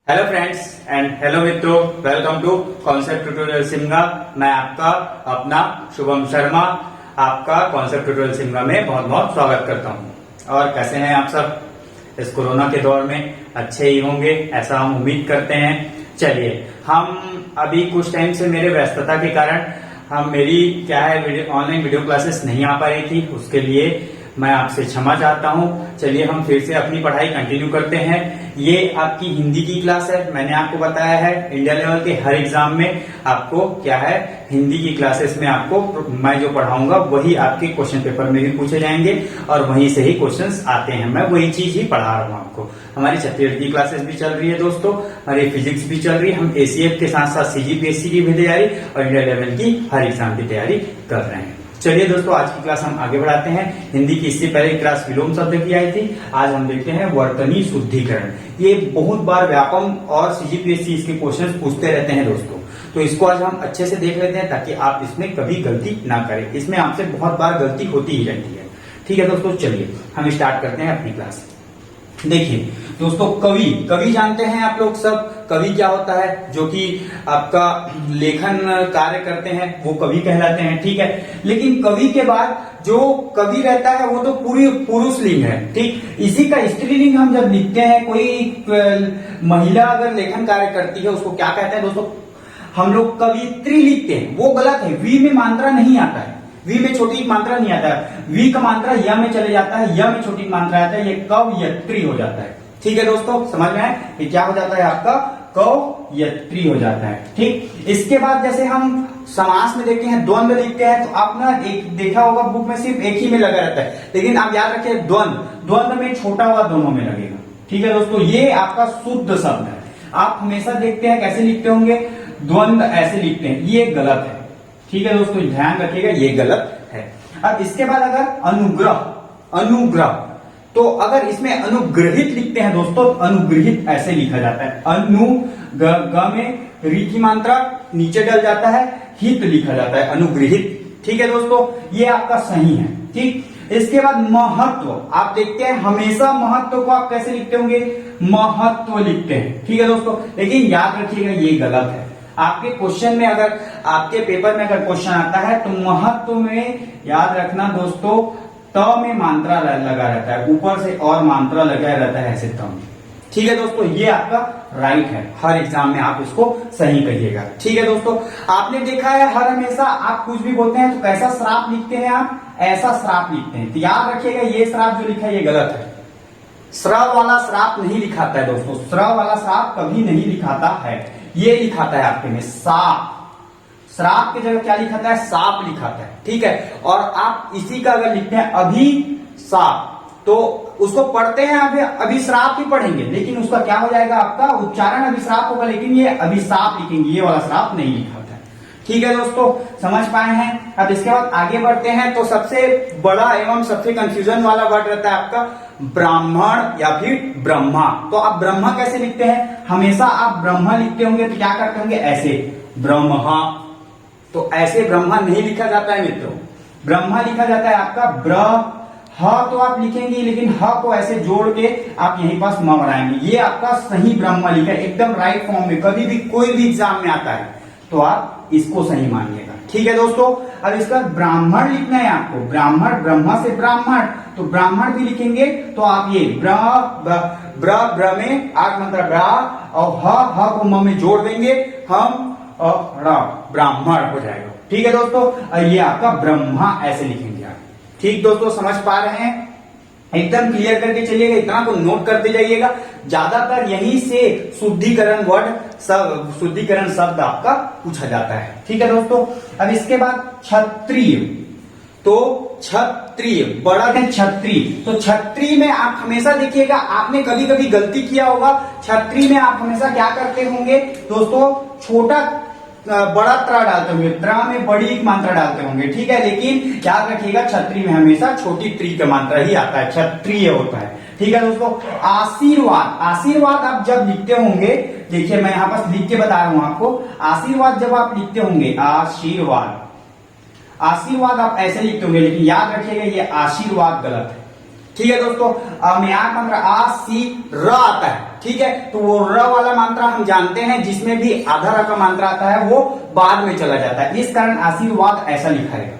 Hello friends and hello मित्रों, welcome to concept tutorial Simga. मैं आपका अपना शुभम शर्मा आपका कॉन्सेप्ट ट्यूटोरियल सिमगा में बहुत बहुत स्वागत करता हूं। और कैसे हैं आप सब? इस कोरोना के दौर में अच्छे ही होंगे ऐसा हम उम्मीद करते हैं। चलिए, हम अभी कुछ टाइम से मेरे व्यस्तता के कारण मेरी ऑनलाइन वीडियो क्लासेस नहीं आ पा रही थी, उसके लिए मैं आपसे क्षमा चाहता हूं। चलिए हम फिर से अपनी पढ़ाई कंटिन्यू करते हैं। ये आपकी हिंदी की क्लास है। मैंने आपको बताया है इंडिया लेवल के हर एग्जाम में आपको हिंदी की क्लासेस में आपको मैं जो पढ़ाऊंगा वही आपके क्वेश्चन पेपर में भी पूछे जाएंगे और वहीं से ही क्वेश्चंस आते हैं। मैं वही चीज ही पढ़ा रहा हूँ आपको। हमारी छत्तीसगढ़ की क्लासेस भी चल रही है दोस्तों, हमारी फिजिक्स भी चल रही है। हम एसीएफ के साथ साथ सीजीपीएससी की भी तैयारी और इंडिया लेवल की हर एग्जाम की तैयारी कर रहे हैं। चलिए दोस्तों, आज की क्लास हम आगे बढ़ाते हैं। हिंदी की इससे पहले क्लास विलोम शब्द की आई थी। आज हम देखते हैं वर्तनी शुद्धिकरण। ये बहुत बार व्यापम और सीजीपीएससी इसके क्वेश्चंस पूछते रहते हैं दोस्तों, तो इसको आज हम अच्छे से देख लेते हैं ताकि आप इसमें कभी गलती ना करें। इसमें आपसे बहुत बार गलती होती ही रहती है। ठीक है दोस्तों, चलिए हम स्टार्ट करते हैं अपनी क्लास। देखिए दोस्तों, कवि जानते हैं आप लोग सब। कवि क्या होता है? जो कि आपका लेखन कार्य करते हैं वो कवि कहलाते हैं। ठीक है, लेकिन कवि के बाद जो कवि रहता है वो तो पूरी पुरुष लिंग है। ठीक, इसी का स्त्रीलिंग हम जब लिखते हैं, कोई महिला अगर लेखन कार्य करती है उसको क्या कहते हैं दोस्तों? हम लोग कवित्री लिखते हैं, वो गलत है। वी में मात्रा नहीं आता है, वी में छोटी मात्रा नहीं आता है। वी का मात्रा य में चले जाता है, य में छोटी मात्रा आता है, ये कवयत्री हो जाता है। ठीक है दोस्तों, समझ में आए? ये क्या हो जाता है आपका? कवयत्री हो जाता है। ठीक, इसके बाद जैसे हम समास में देखते हैं, द्वंद्व लिखते हैं, तो आपने एक देखा होगा बुक में सिर्फ एक ही में लगा रहता है, लेकिन आप याद रखिए द्वंद्व में छोटा हुआ दोनों में लगेगा। ठीक है दोस्तों, ये आपका शुद्ध शब्द है। आप हमेशा देखते हैं कैसे लिखते होंगे, द्वंद्व ऐसे लिखते हैं, ये गलत है। ठीक है दोस्तों, ध्यान रखिएगा, ये गलत है। अब इसके बाद अगर अनुग्रह, तो अगर इसमें अनुग्रहित लिखते हैं दोस्तों, अनुग्रहित ऐसे लिखा जाता है। ग में री की मात्रा नीचे डल जाता है, हित लिखा जाता है, अनुग्रहित। ठीक है दोस्तों, ये आपका सही है। ठीक, इसके बाद महत्व, आप देखते हैं हमेशा महत्व को आप कैसे लिखते होंगे? महत्व लिखते हैं। ठीक है दोस्तों, लेकिन याद रखिएगा ये गलत है। आपके क्वेश्चन में अगर आपके पेपर में अगर क्वेश्चन आता है तो महत्व में याद रखना दोस्तों, त में मात्रा लगा रहता है, ऊपर से और मात्रा लगा रहता है ऐसे त में। ठीक है दोस्तों, ये आपका राइट है। हर एग्जाम में आप इसको सही करिएगा। ठीक है दोस्तों, आपने देखा है हर हमेशा आप कुछ भी बोलते हैं तो कैसा श्राप लिखते हैं? आप ऐसा श्राप लिखते हैं। तो याद रखिएगा ये श्राप जो लिखा है ये गलत है। श्राप वाला श्राप नहीं लिखाता है दोस्तों, श्राप वाला श्राप कभी नहीं लिखाता है। ये लिखाता है आपके में साप। श्राप की जगह क्या लिखाता है? साप लिखाता है। ठीक है, और आप इसी का अगर लिखते हैं अभिशाप, तो उसको पढ़ते हैं अभिश्राप ही पढ़ेंगे, लेकिन उसका क्या हो जाएगा? आपका उच्चारण अभिश्राप होगा, लेकिन ये अभिशाप लिखेंगे, ये वाला श्राप नहीं लिखाता है। ठीक है दोस्तों, समझ पाए हैं? अब इसके बाद आगे बढ़ते हैं, तो सबसे बड़ा एवं सबसे कंफ्यूजन वाला वर्ड रहता है आपका ब्राह्मण या फिर ब्रह्मा। तो आप ब्रह्मा कैसे लिखते हैं? हमेशा आप ब्रह्मा लिखते होंगे तो क्या करते होंगे? ऐसे ब्रह्मा। तो ऐसे ब्रह्मा नहीं लिखा जाता है मित्रों, ब्रह्मा लिखा जाता है आपका ब्र। ह तो आप लिखेंगे, लेकिन ह को ऐसे जोड़ के आप यहीं पास म बनाएंगे। ये आपका सही ब्रह्मा लिखा है, एकदम राइट फॉर्म में। कभी भी कोई भी एग्जाम में आता है तो आप इसको सही मानिएगा। ठीक है दोस्तों, अब इसका ब्राह्मण लिखना है आपको। ब्राह्मण, ब्रह्मा से ब्राह्मण, तो ब्राह्मण भी लिखेंगे तो आप ये ब्र में आठ मात्रा ब्रा और ह को म में जोड़ देंगे, हम ब्राह्मण हो जाएगा। ठीक है दोस्तों, ये आपका ब्रह्मा ऐसे लिखेंगे आप। ठीक दोस्तों, समझ पा रहे हैं? एकदम क्लियर करके चलिएगा, इतना को नोट करते जाइएगा। ज्यादातर यहीं से शुद्धिकरण शब्द आपका पूछा जाता है। ठीक है दोस्तों, अब इसके बाद क्षत्रिय, तो क्षत्रिय बड़ा है क्षत्रिय। तो क्षत्रिय में आप हमेशा देखिएगा, आपने कभी कभी गलती किया होगा। क्षत्रिय में आप हमेशा क्या करते होंगे दोस्तों? छोटा बड़ा त्रा डालते होंगे, त्रा में बड़ी एक मात्रा डालते होंगे। ठीक है, लेकिन याद रखिएगा क्षत्रिय में हमेशा छोटी त्री का मात्रा ही आता है, क्षत्रिय होता है। ठीक है दोस्तों, आशीर्वाद, आशीर्वाद आप जब लिखते होंगे, देखिए मैं यहाँ पास लिख के बता रहा हूं आपको। आशीर्वाद जब आप लिखते होंगे, आशीर्वाद, आशीर्वाद आप ऐसे लिखते होंगे, लेकिन याद रखिएगा ये आशीर्वाद गलत है। ठीक है दोस्तों, में आठ मात्रा आ सी र आता है। ठीक है। तो वो र वाला मात्रा हम जानते हैं, जिसमें भी आधा र का मात्रा आता है वो बाद में चला जाता है, इस कारण आशीर्वाद ऐसा लिखा है।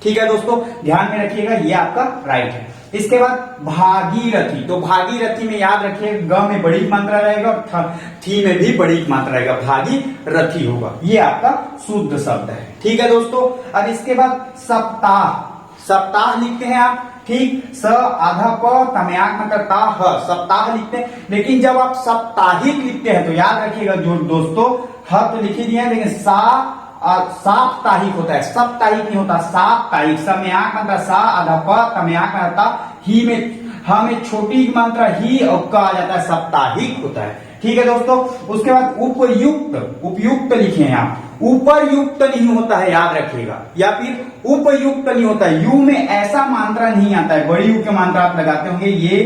ठीक है दोस्तों, ध्यान में रखिएगा, ये आपका राइट है। इसके बाद भागीरथी, तो भागीरथी में याद रखिए ग में बड़ी मात्रा रहेगा और थी में भी बड़ी मात्रा रहेगा, भागीरथी होगा, ये आपका शुद्ध शब्द है। ठीक है दोस्तों, अब इसके बाद सप्ताह, सप्ताह लिखते हैं आप, ठीक, स आधा प तमयाक मतलब ता ह, सप्ताह लिखते हैं। लेकिन जब आप साप्ताहिक लिखते हैं तो याद रखिएगा जो दोस्तों, ह तो लिख ही दिया है, लेकिन साप्ताहिक होता है, साप्ताहिक नहीं होता, साप्ताहिक। समयाक मतलब सा आधा प तमयाक मतलब ही में ह में छोटी मात्रा ही और क आ जाता है, साप्ताहिक होता है। ठीक है दोस्तों, उसके बाद उपयुक्त, उपयुक्त लिखे हैं आप, उपरयुक्त नहीं होता है, याद रखिएगा, या फिर उपयुक्त नहीं होता है, यू में ऐसा मात्रा नहीं आता है, बड़ी यू की मात्रा आप लगाते होंगे, ये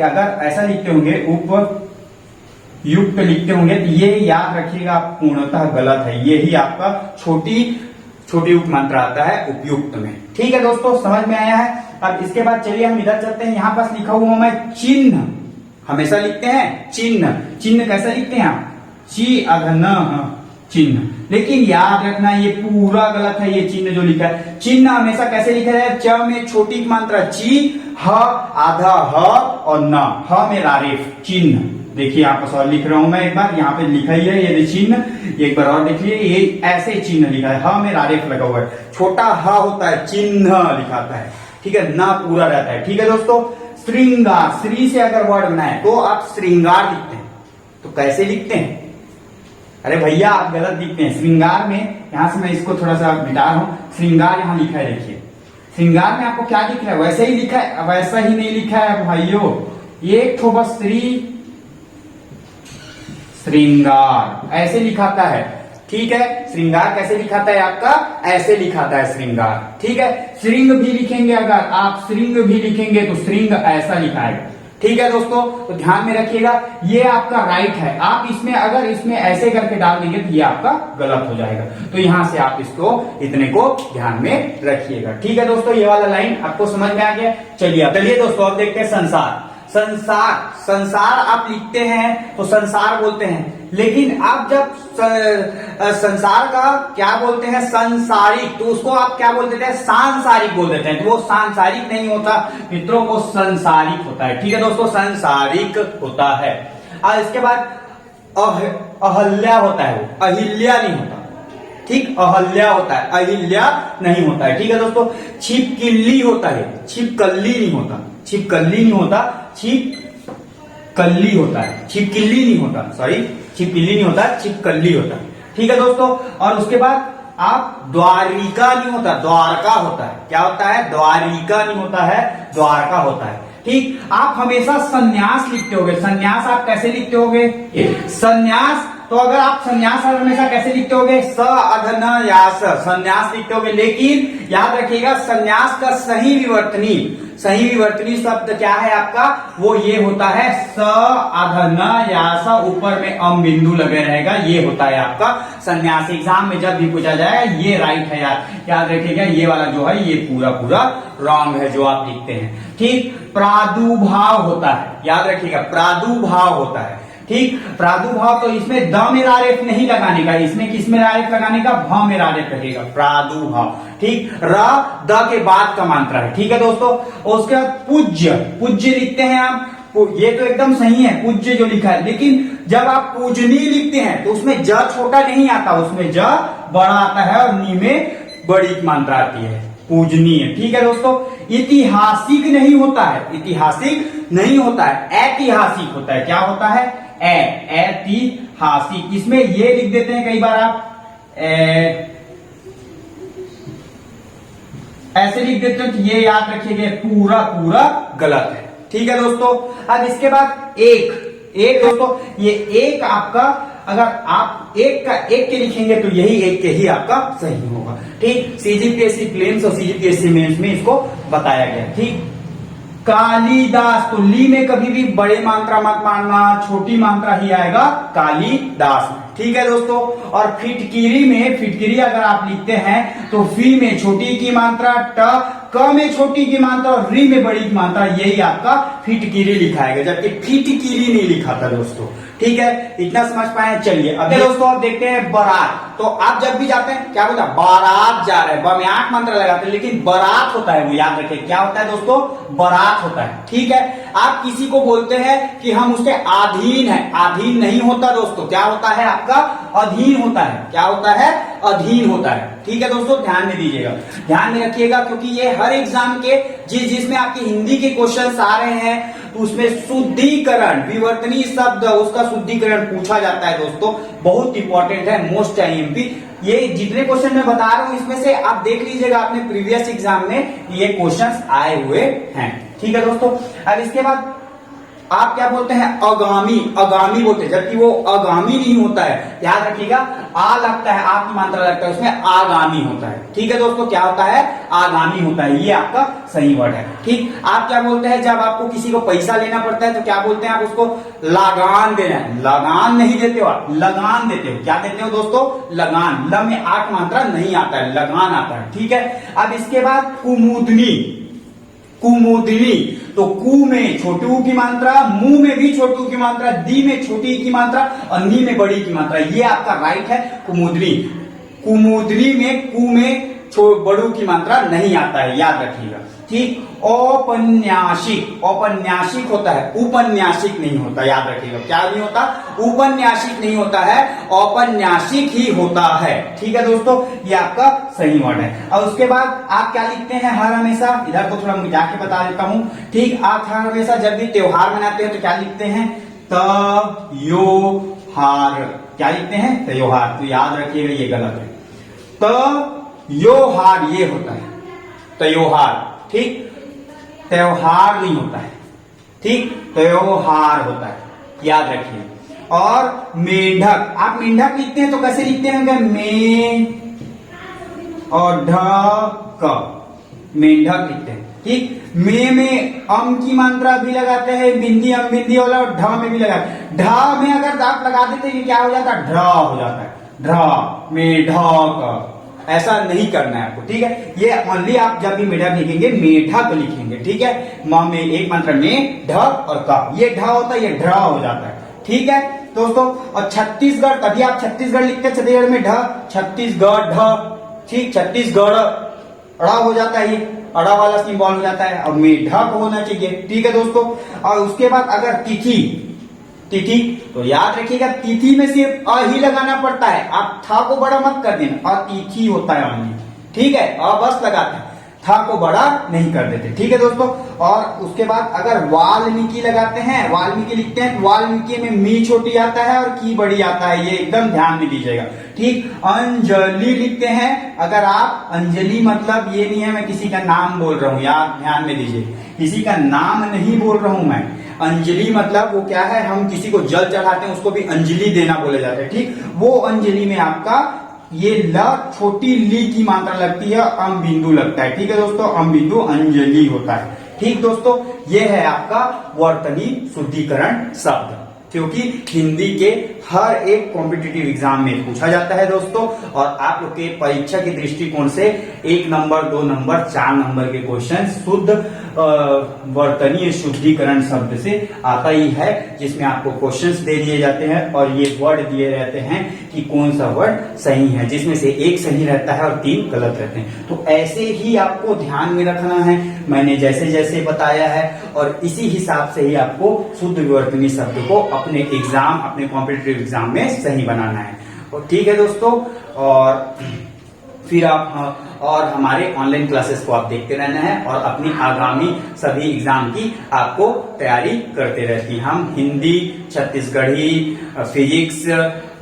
अगर ऐसा लिखते होंगे उपयुक्त लिखते होंगे तो ये याद रखिएगा आप पूर्णतः गलत है, ये ही आपका छोटी उप मात्रा आता है उपयुक्त में। ठीक है दोस्तों, समझ में आया है। अब इसके बाद चलिए हम इधर चलते हैं, यहां पास लिखा हुआ मैं चिन्ह, हमेशा लिखते हैं चिन्ह, चिन्ह कैसा लिखते हैं आप, ची अघन चिन्ह, लेकिन याद रखना ये पूरा गलत है, ये चिन्ह जो लिखा है, चिन्ह हमेशा कैसे लिखा जाए, च में छोटी मात्रा ची, ह आधा ह और न, ह में रारेफ चिन्ह। देखिए यहाँ पर और लिख रहा हूं मैं, एक बार यहाँ पे लिखा ही है ये चिन्ह, एक बार और देखिए, ये ऐसे चिन्ह लिखा है, ह में रारेफ लगा हुआ है, छोटा ह होता है, चिन्ह लिखाता है, ठीक है, ना पूरा रहता है। ठीक है दोस्तों, श्रृंगार, श्री से अगर वर्ड बनाए तो आप श्रृंगार लिखते हैं, तो कैसे लिखते हैं, अरे भैया आप गलत लिखते हैं, श्रृंगार में, यहां से मैं इसको थोड़ा सा मिटा रहा हूं, श्रृंगार यहाँ लिखा है, देखिए श्रृंगार में आपको क्या लिख रहा है, वैसे ही लिखा है, वैसा ही नहीं लिखा है भाइयों, एक ठो बस श्रृंगार ऐसे लिखाता है। ठीक है, श्रृंगार कैसे लिखाता है आपका, ऐसे लिखाता है श्रृंगार। ठीक है, श्रृंग भी लिखेंगे, अगर आप श्रृंग भी लिखेंगे तो श्रृंग ऐसा लिखाएगा। ठीक है दोस्तों, तो ध्यान में रखिएगा, ये आपका राइट है, आप इसमें अगर इसमें ऐसे करके डाल देंगे तो ये आपका गलत हो जाएगा, तो यहां से आप इसको इतने को ध्यान में रखिएगा। ठीक है दोस्तों, ये वाला लाइन आपको समझ में आ गया। चलिए दोस्तों अब देखते हैं संसार। संसार, संसार आप लिखते हैं तो संसार बोलते हैं, लेकिन आप जब संसार का क्या बोलते हैं, संसारिक, तो उसको आप क्या बोल देते हैं, सांसारिक बोल देते हैं, तो वो सांसारिक नहीं होता मित्रों, वो संसारिक होता है। ठीक है दोस्तों, संसारिक होता है। और इसके बाद अहल्या होता है, वो अहिल्या नहीं होता, ठीक, अहल्या होता है, अहिल्या नहीं होता है। ठीक है दोस्तों, छिपकिली होता है, छिपकली नहीं होता, छिपकली नहीं होता, छिपकली होता है, छिपकिली नहीं होता, सॉरी छिपकिली नहीं होता, छिपकली होता है। ठीक है दोस्तों, और उसके बाद आप द्वारिका नहीं होता, द्वारका होता है, क्या होता है, द्वारिका नहीं होता है, द्वारका होता है। ठीक, आप हमेशा संन्यास लिखते होगे, संन्यास आप कैसे लिखते होगे, संन्यास, तो अगर आप संन्यास हमेशा कैसे लिखते होगे, स अध न यास, संन्यास लिखते होगे, लेकिन याद रखिएगा संन्यास का सही विवर्तनी शब्द क्या है आपका, वो ये होता है स अध न यास, ऊपर में अम बिंदु लगे रहेगा, ये होता है आपका संन्यास। एग्जाम में जब भी पूछा जाएगा ये राइट है, याद रखिएगा, ये वाला जो है ये पूरा रॉन्ग है जो आप लिखते हैं। ठीक, प्रादुर्भाव होता है, याद रखिएगा प्रादुर्भाव होता है। ठीक, प्रादुर्भाव, तो इसमें द में रारेफ नहीं लगाने का, इसमें किस में रारेफ लगाने का, भ में रारेफ लगेगा, प्रादुर्भाव। ठीक, र द के बाद का मात्रा है। ठीक है दोस्तों, उसके बाद पूज्य, पूज्य लिखते हैं आप, ये तो एकदम सही है पूज्य जो लिखा है, लेकिन जब आप पूजनीय लिखते हैं तो उसमें ज छोटा नहीं आता, उसमें ज बड़ा आता है और नी में बड़ी मात्रा आती है, पूजनीय। ठीक है दोस्तों, ऐतिहासिक नहीं होता है, ऐतिहासिक नहीं होता है, ऐतिहासिक होता है, क्या होता है, ऐतिहासिक। इसमें ये लिख देते हैं कई बार आप, ऐसे लिख देते हैं, तो ये याद रखिएगा पूरा गलत है। ठीक है दोस्तों, अब इसके बाद एक दोस्तों, ये एक आपका, अगर आप एक का एक के लिखेंगे तो यही एक के ही आपका सही होगा। ठीक, सीजीपीएससी प्रीलिम्स और सीजीपीएससी मेंस में इसको बताया गया। ठीक, कालिदास, तो ली में कभी भी बड़े मात्रा मत मानना, छोटी मात्रा ही आएगा कालिदास। ठीक है दोस्तों, और फिटकिरी में, फिटकिरी अगर आप लिखते हैं तो फी में छोटी की मात्रा, ट क में छोटी की मात्रा और री में बड़ी की मात्रा, यही आपका फिटकिरी लिखाएगा, जबकि फिटकिरी नहीं लिखा था दोस्तों। ठीक है, इतना समझ पाए। चलिए अब दोस्तों आप देखते हैं बारात। तो आप जब भी जाते हैं क्या बोलते हैं, बारात जा रहे हैं, ब में 8 मात्रा लगाते हैं, लेकिन बारात होता है वो याद रखिए, क्या होता है दोस्तों, बारात होता है। ठीक है, आप किसी को बोलते हैं कि हम उसके अधीन है, अधीन नहीं होता दोस्तों, क्या होता है आपका, अधीन होता है। क्या होता है, अधीन होता है। ठीक है दोस्तों, ध्यान में दीजिएगा, ध्यान में रखिएगा, क्योंकि ये हर एग्जाम के जिसमें आपके हिंदी के क्वेश्चन आ रहे हैं तो उसमें शुद्धिकरण, विवर्तनीय शब्द, उसका शुद्धिकरण पूछा जाता है दोस्तों, बहुत इंपॉर्टेंट है, मोस्ट आईएमपी। ये जितने क्वेश्चन मैं बता रहा हूं इसमें से आप देख लीजिएगा अपने प्रीवियस एग्जाम में ये क्वेश्चंस आए हुए हैं। ठीक है दोस्तों, अब इसके बाद आप क्या बोलते हैं, अगामी, अगामी बोलते हैं, जबकि वो अगामी नहीं होता है, याद रखिएगा, आ लगता है, आ की मात्रा लगता है, उसमें आगामी होता है। ठीक है दोस्तों, क्या होता है, आगामी होता है, ये आपका सही वर्ड है। ठीक, आप क्या बोलते हैं, जब आपको किसी को पैसा लेना पड़ता है तो क्या बोलते हैं, आप उसको लगान देना है, लगान नहीं देते हो आप, लगान देते हो। क्या देते हो दोस्तों, लगान, ल में 8 मात्रा नहीं आता है, लगान आता है। ठीक है, अब इसके बाद कुमुदनी, कुमुदनी, तो कु में छोटी ऊ की मात्रा, मुंह में भी छोटी ऊ की मात्रा, दी में छोटी की मात्रा और नी में बड़ी की मात्रा, ये आपका राइट है कुमुदनी। कुमुदनी में कु में बड़ू की मात्रा नहीं आता है, याद रखिएगा। ठीक, औपन्यासिक, औपन्यासिक होता है, उपन्यासिक नहीं होता, याद रखिएगा, क्या नहीं होता, उपन्यासिक नहीं होता है, औपन्यासिक ही होता है। ठीक है दोस्तों, ये आपका सही वर्ड है। और उसके बाद आप क्या लिखते हैं हर हमेशा, इधर को थोड़ा मिटा के बता देता हूं। ठीक, आप हर हमेशा जब भी त्योहार मनाते हैं तो क्या लिखते हैं, त्योहार, क्या लिखते हैं, त्योहार। तो याद रखिएगा ये गलत है, त्योहार ये होता है, त्योहार। ठीक, त्योहार नहीं होता है, ठीक, त्योहार होता है, याद रखिए। और मेंढक, आप मेंढक लिखते हैं तो कैसे लिखते हैं, में और ढक, मेंढक लिखते हैं। ठीक, में अम की मात्रा भी लगाते हैं, बिंदी अम बिंदी वाला, और ढ में भी लगाते हैं। ढ में अगर दांत लगा देते हैं क्या हो जाता है, ढ हो जाता है, ढ में ढक, ऐसा नहीं करना है आपको। ठीक है, ये ओनली आप जब भी मेढक लिखेंगे मेढक लिखेंगे। ठीक है, म में एक मात्रा में, ढक और का, ये ढ होता है, ये ढ हो जाता है। ठीक है दोस्तों, और छत्तीसगढ़, तभी आप छत्तीसगढ़ लिखते हैं, छत्तीसगढ़ में ढ, छत्तीसगढ़ ढ। ठीक, छत्तीसगढ़ अड़ा हो जाता है, ये अड़ा वाला सिंबल हो जाता है, और मेढक होना चाहिए। ठीक है दोस्तों, और उसके बाद अगर तिथि, तिथि, तो याद रखिएगा तिथि में सिर्फ अ ही लगाना पड़ता है, आप था को बड़ा मत कर देना, अतिथि होता है ओनली। ठीक है, अ बस लगाते हैं, था को बड़ा नहीं कर देते। ठीक है दोस्तों, और उसके बाद अगर वाल्मीकि लगाते हैं, वाल्मीकि लिखते हैं, तो वाल्मीकि में मी छोटी आता है और की बड़ी आता है, ये एकदम ध्यान में दीजिएगा। ठीक, अंजलि लिखते हैं, अगर आप अंजलि मतलब ये नहीं है मैं किसी का नाम बोल रहा हूं, याद ध्यान में दीजिए, किसी का नाम नहीं बोल रहा हूं मैं। अंजलि मतलब वो क्या है, हम किसी को जल चढ़ाते हैं उसको भी अंजलि देना बोले जाते हैं। ठीक, वो अंजलि में आपका ये ल छोटी ली की मात्रा लगती है, अम बिंदु लगता है। ठीक है दोस्तों, अम बिंदु अंजलि होता है। ठीक दोस्तों, ये है आपका वर्तनी शुद्धिकरण शब्द, क्योंकि हिंदी के हर एक कॉम्पिटिटिव एग्जाम में पूछा जाता है दोस्तों, और आप लोग के परीक्षा के दृष्टिकोण से 1 नंबर 2 नंबर 4 नंबर के क्वेश्चन शुद्ध वर्तनीय शुद्धिकरण शब्द से आता ही है, जिसमें आपको क्वेश्चंस दे दिए जाते हैं और ये वर्ड दिए रहते हैं कि कौन सा वर्ड सही है, जिसमें से 1 सही रहता है और 3 गलत रहते हैं। तो ऐसे ही आपको ध्यान में रखना है, मैंने जैसे जैसे बताया है, और इसी हिसाब से ही आपको शुद्ध विवर्तनीय शब्द को अपने एग्जाम, अपने कॉम्पिटिटिव एग्जाम में सही बनाना है। और ठीक है दोस्तों, और फिर आप और हमारे ऑनलाइन क्लासेस को आप देखते रहना है, और अपनी आगामी सभी एग्जाम की आपको तैयारी करते रहती हैं। हम हिंदी, छत्तीसगढ़ी, फिजिक्स,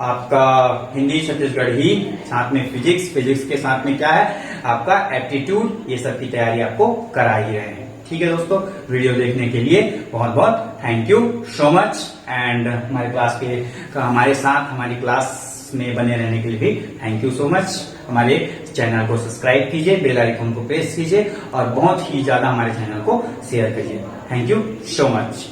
आपका हिंदी छत्तीसगढ़ी, साथ में फिजिक्स, फिजिक्स के साथ में क्या है आपका एप्टीट्यूड, ये सब की तैयारी आपको करा ही रहे हैं। ठीक है दोस्तों, वीडियो देखने के लिए बहुत बहुत thank you so much, and हमारे क्लास के हमारे साथ हमारी क्लास में बने रहने के लिए भी थैंक यू सो मच। हमारे चैनल को सब्सक्राइब कीजिए, बेल आइकन को प्रेस कीजिए, और बहुत ही ज्यादा हमारे चैनल को शेयर कीजिए। Thank you so much.